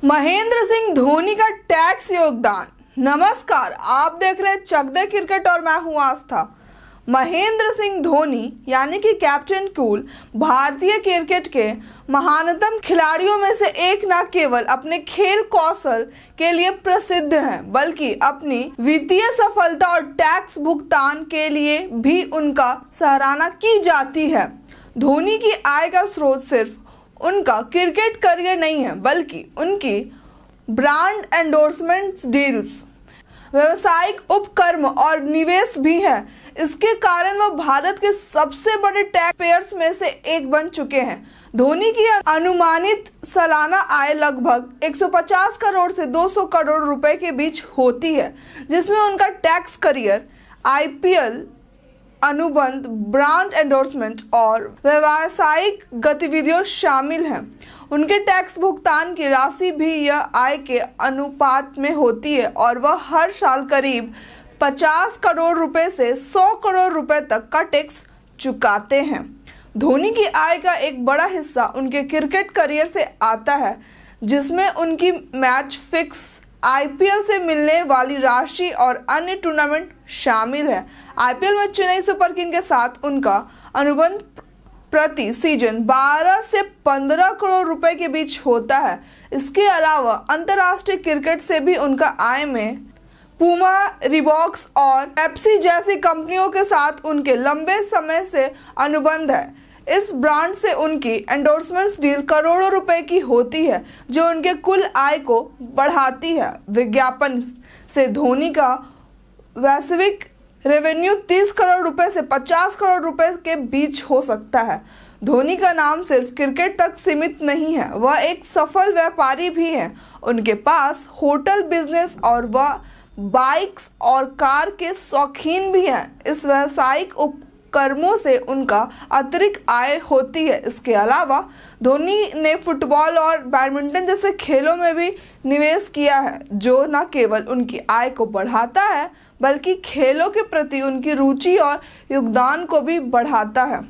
महेंद्र सिंह धोनी का टैक्स योगदान। नमस्कार, आप देख रहे हैं चक दे क्रिकेट और मैं हूं आस्था। महेंद्र सिंह धोनी यानी कि कैप्टन कूल भारतीय क्रिकेट के महानतम खिलाड़ियों में से एक न केवल अपने खेल कौशल के लिए प्रसिद्ध हैं, बल्कि अपनी वित्तीय सफलता और टैक्स भुगतान के लिए भी उनका सराहना की जाती है। धोनी की आय का स्रोत सिर्फ उनका क्रिकेट करियर नहीं है, बल्कि उनकी ब्रांड एंडोर्समेंट डील्स, व्यावसायिक उपक्रम और निवेश भी है। इसके कारण वह भारत के सबसे बड़े टैक्स पेयर्स में से एक बन चुके हैं। धोनी की अनुमानित सालाना आय लगभग 150 करोड़ से 200 करोड़ रुपए के बीच होती है, जिसमें उनका टैक्स करियर, आईपीएल, अनुबंध, ब्रांड एंडोर्समेंट और व्यावसायिक गतिविधियों शामिल हैं। उनके टैक्स भुगतान की राशि भी यह आय के अनुपात में होती है और वह हर साल करीब 50 करोड़ रुपए से 100 करोड़ रुपए तक का टैक्स चुकाते हैं। धोनी की आय का एक बड़ा हिस्सा उनके क्रिकेट करियर से आता है, जिसमें उनकी मैच फिक्स, आईपीएल से मिलने वाली राशि और अन्य टूर्नामेंट शामिल है। आईपीएल में चेन्नई सुपर किंग के साथ उनका अनुबंध प्रति सीजन 12 से 15 करोड़ रुपए के बीच होता है। इसके अलावा अंतर्राष्ट्रीय क्रिकेट से भी उनका आय में पूमा, रिबॉक्स और पेप्सी जैसी कंपनियों के साथ उनके लंबे समय से अनुबंध है। इस ब्रांड से उनकी एंडोर्समेंट डील करोड़ों रुपए की होती है, जो उनके कुल आय को बढ़ाती है। विज्ञापन से धोनी का वैश्विक रेवेन्यू 30 करोड़ रुपए से 50 करोड़ रुपए के बीच हो सकता है। धोनी का नाम सिर्फ क्रिकेट तक सीमित नहीं है, वह एक सफल व्यापारी भी हैं। उनके पास होटल बिजनेस और वह बाइक्स और कार के शौकीन भी हैं। इस व्यावसायिक उपक्रमों से उनका अतिरिक्त आय होती है। इसके अलावा धोनी ने फुटबॉल और बैडमिंटन जैसे खेलों में भी निवेश किया है, जो न केवल उनकी आय को बढ़ाता है, बल्कि खेलों के प्रति उनकी रुचि और योगदान को भी बढ़ाता है।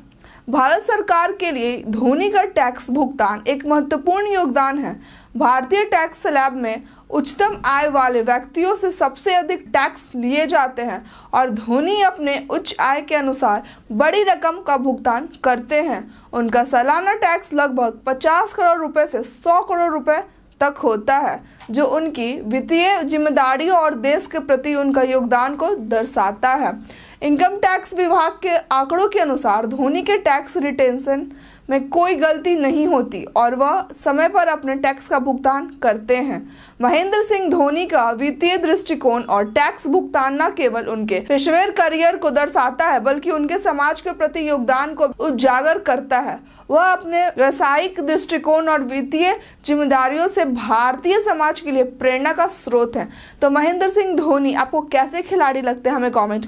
भारत सरकार के लिए धोनी का टैक्स भुगतान एक महत्वपूर्ण योगदान है। भारतीय टैक्स स्लैब में उच्चतम आय वाले व्यक्तियों से सबसे अधिक टैक्स लिए जाते हैं और धोनी अपने उच्च आय के अनुसार बड़ी रकम का भुगतान करते हैं। उनका सालाना टैक्स लगभग 50 करोड़ रुपए से 100 करोड़ रुपए तक होता है, जो उनकी वित्तीय जिम्मेदारी और देश के प्रति उनका योगदान को दर्शाता है। इनकम टैक्स विभाग के आंकड़ों के अनुसार धोनी के टैक्स रिटेंशन में कोई गलती नहीं होती और वह समय पर अपने टैक्स का भुगतान करते हैं। महेंद्र सिंह धोनी का वित्तीय दृष्टिकोण और टैक्स भुगतान न केवल उनके पेशेवर करियर को दर्शाता है, बल्कि उनके समाज के प्रति योगदान को उजागर करता है। वह अपने व्यावसायिक दृष्टिकोण और वित्तीय जिम्मेदारियों से भारतीय समाज के लिए प्रेरणा का स्रोत है। तो महेंद्र सिंह धोनी आपको कैसे खिलाड़ी लगते हैं, हमें कॉमेंट